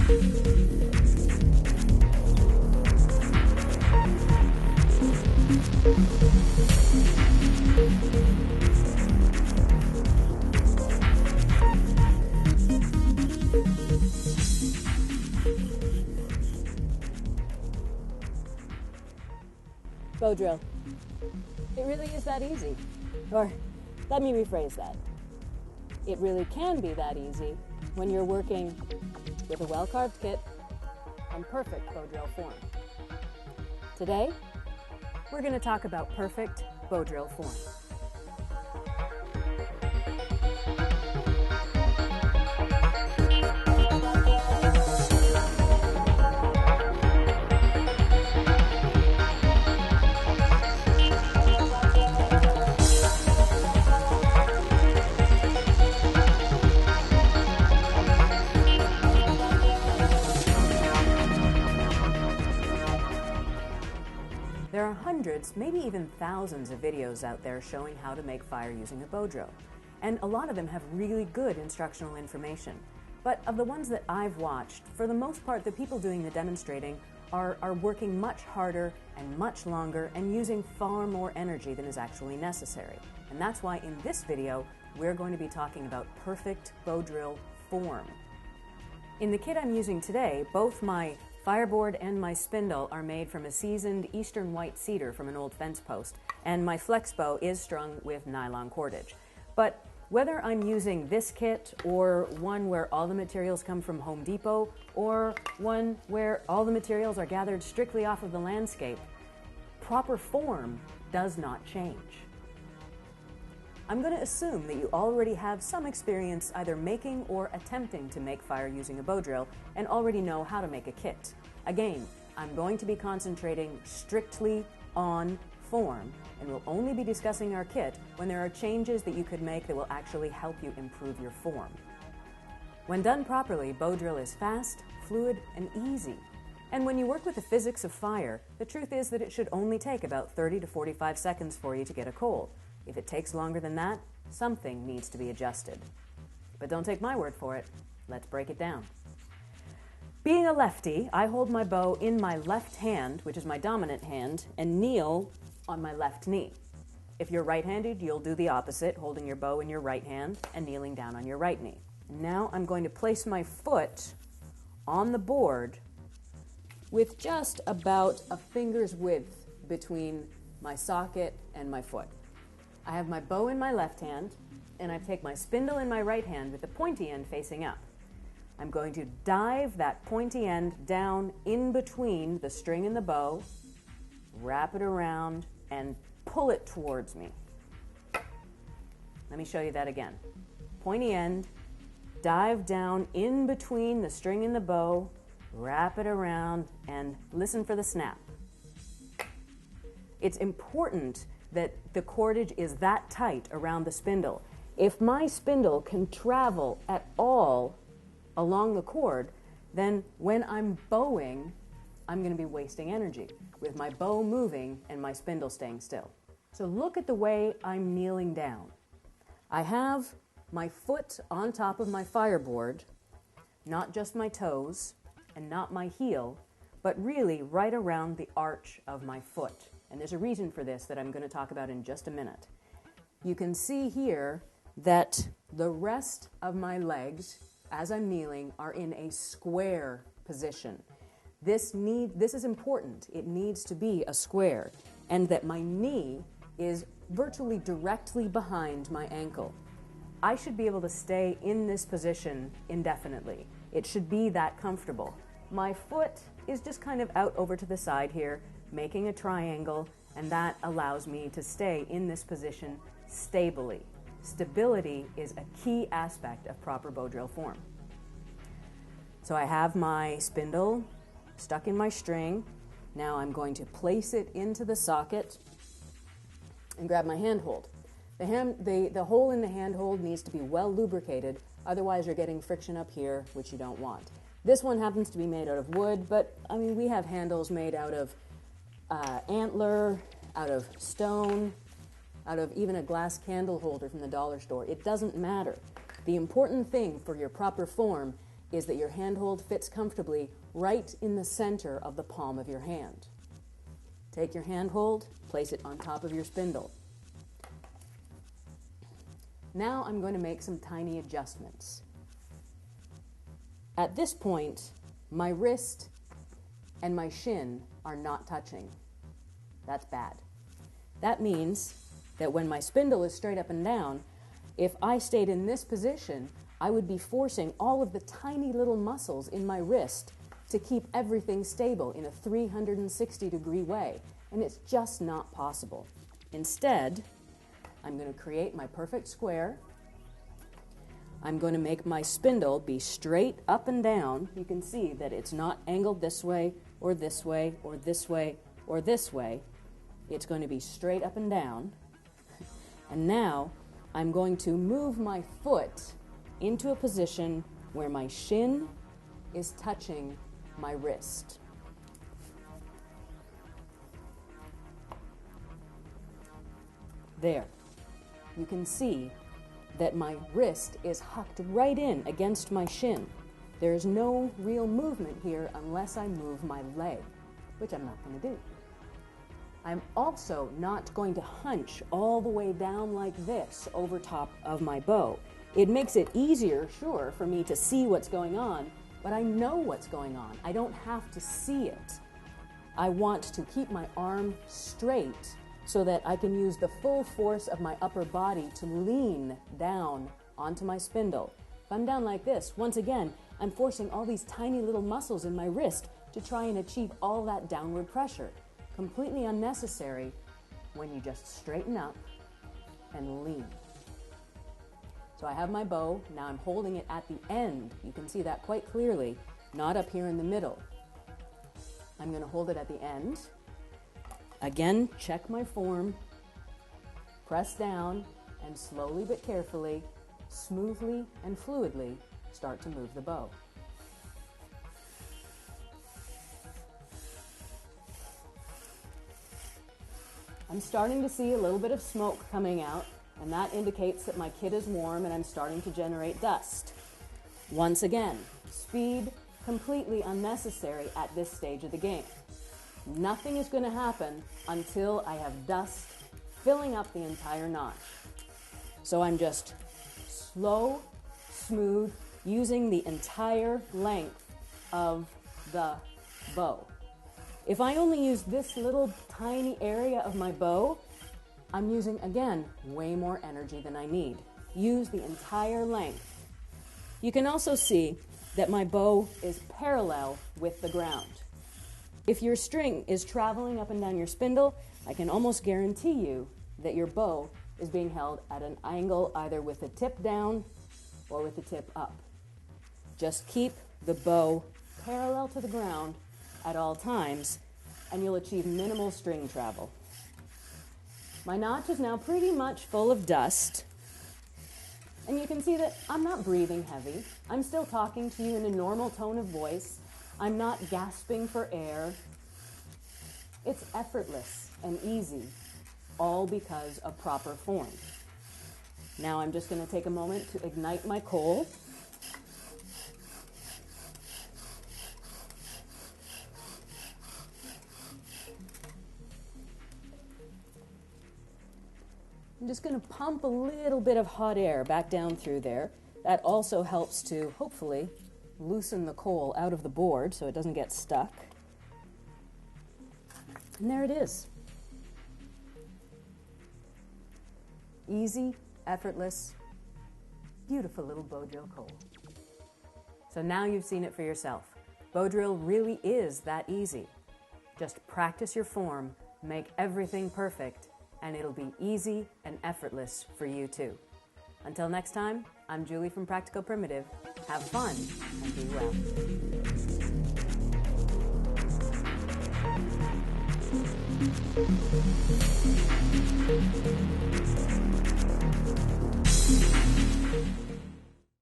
Bow drill. It really is that easy. Or let me rephrase that. It really can be that easy when you're working with a well-carved kit and perfect bow drill form. Today, we're going to talk about perfect bow drill form. There are hundreds, maybe even thousands of videos out there showing how to make fire using a bow drill. And a lot of them have really good instructional information. But of the ones that I've watched, for the most part, the people doing the demonstrating are working much harder and much longer and using far more energy than is actually necessary. And that's why in this video, we're going to be talking about perfect bow drill form. In the kit I'm using today, both my fireboard and my spindle are made from a seasoned eastern white cedar from an old fence post, and my flex bow is strung with nylon cordage. But whether I'm using this kit or one where all the materials come from Home Depot or one where all the materials are gathered strictly off of the landscape, proper form does not change. I'm going to assume that you already have some experience either making or attempting to make fire using a bow drill and already know how to make a kit. Again, I'm going to be concentrating strictly on form, and we'll only be discussing our kit when there are changes that you could make that will actually help you improve your form. When done properly, bow drill is fast, fluid, and easy. And when you work with the physics of fire, the truth is that it should only take about 30 to 45 seconds for you to get a coal. If it takes longer than that, something needs to be adjusted. But don't take my word for it. Let's break it down. Being a lefty, I hold my bow in my left hand, which is my dominant hand, and kneel on my left knee. If you're right-handed, you'll do the opposite, holding your bow in your right hand and kneeling down on your right knee. Now I'm going to place my foot on the board with just about a finger's width between my socket and my foot. I have my bow in my left hand, and I take my spindle in my right hand with the pointy end facing up. I'm going to dive that pointy end down in between the string and the bow, wrap it around, and pull it towards me. Let me show you that again. Pointy end, dive down in between the string and the bow, wrap it around, and listen for the snap. It's important that the cordage is that tight around the spindle. If my spindle can travel at all along the cord, then when I'm bowing, I'm going to be wasting energy with my bow moving and my spindle staying still. So look at the way I'm kneeling down. I have my foot on top of my fireboard, not just my toes and not my heel, but really right around the arch of my foot. And there's a reason for this that I'm going to talk about in just a minute. You can see here that the rest of my legs, as I'm kneeling, are in a square position. This is important. It needs to be a square. And that my knee is virtually directly behind my ankle. I should be able to stay in this position indefinitely. It should be that comfortable. My foot is just kind of out over to the side here, making a triangle, and that allows me to stay in this position stably. Stability is a key aspect of proper bow drill form. So I have my spindle stuck in my string. Now I'm going to place it into the socket and grab my handhold. The hole in the handhold needs to be well lubricated, otherwise you're getting friction up here, which you don't want. This one happens to be made out of wood, but I mean, we have handles made out of antler, out of stone, out of even a glass candle holder from the dollar store. It doesn't matter. The important thing for your proper form is that your handhold fits comfortably right in the center of the palm of your hand. Take your handhold, place it on top of your spindle. Now I'm going to make some tiny adjustments. At this point, my wrist and my shin are not touching. That's bad. That means that when my spindle is straight up and down, if I stayed in this position, I would be forcing all of the tiny little muscles in my wrist to keep everything stable in a 360-degree way, and it's just not possible. Instead, I'm going to create my perfect square. I'm going to make my spindle be straight up and down. You can see that it's not angled this way or this way or this way or this way. It's going to be straight up and down. And now I'm going to move my foot into a position where my shin is touching my wrist. There. You can see that my wrist is hucked right in against my shin. There is no real movement here unless I move my leg, which I'm not going to do. I'm also not going to hunch all the way down like this over top of my bow. It makes it easier, sure, for me to see what's going on, but I know what's going on. I don't have to see it. I want to keep my arm straight so that I can use the full force of my upper body to lean down onto my spindle. If I'm down like this, once again, I'm forcing all these tiny little muscles in my wrist to try and achieve all that downward pressure. Completely unnecessary when you just straighten up and lean. So I have my bow, now I'm holding it at the end. You can see that quite clearly, not up here in the middle. I'm going to hold it at the end. Again, check my form, press down, and slowly but carefully, smoothly and fluidly, start to move the bow. I'm starting to see a little bit of smoke coming out, and that indicates that my kit is warm and I'm starting to generate dust. Once again, speed completely unnecessary at this stage of the game. Nothing is going to happen until I have dust filling up the entire notch. So I'm just slow, smooth, using the entire length of the bow. If I only use this little tiny area of my bow, I'm using, again, way more energy than I need. Use the entire length. You can also see that my bow is parallel with the ground. If your string is traveling up and down your spindle, I can almost guarantee you that your bow is being held at an angle either with the tip down or with the tip up. Just keep the bow parallel to the ground at all times, and you'll achieve minimal string travel. My notch is now pretty much full of dust, and you can see that I'm not breathing heavy. I'm still talking to you in a normal tone of voice. I'm not gasping for air. It's effortless and easy, all because of proper form. Now I'm just going to take a moment to ignite my coal. I'm just going to pump a little bit of hot air back down through there. That also helps to, hopefully, loosen the coal out of the board so it doesn't get stuck. And there it is. Easy, effortless, beautiful little bow drill coal. So now you've seen it for yourself. Bow drill really is that easy. Just practice your form, make everything perfect, and it'll be easy and effortless for you too. Until next time, I'm Julie from Practical Primitive. Have fun and be well.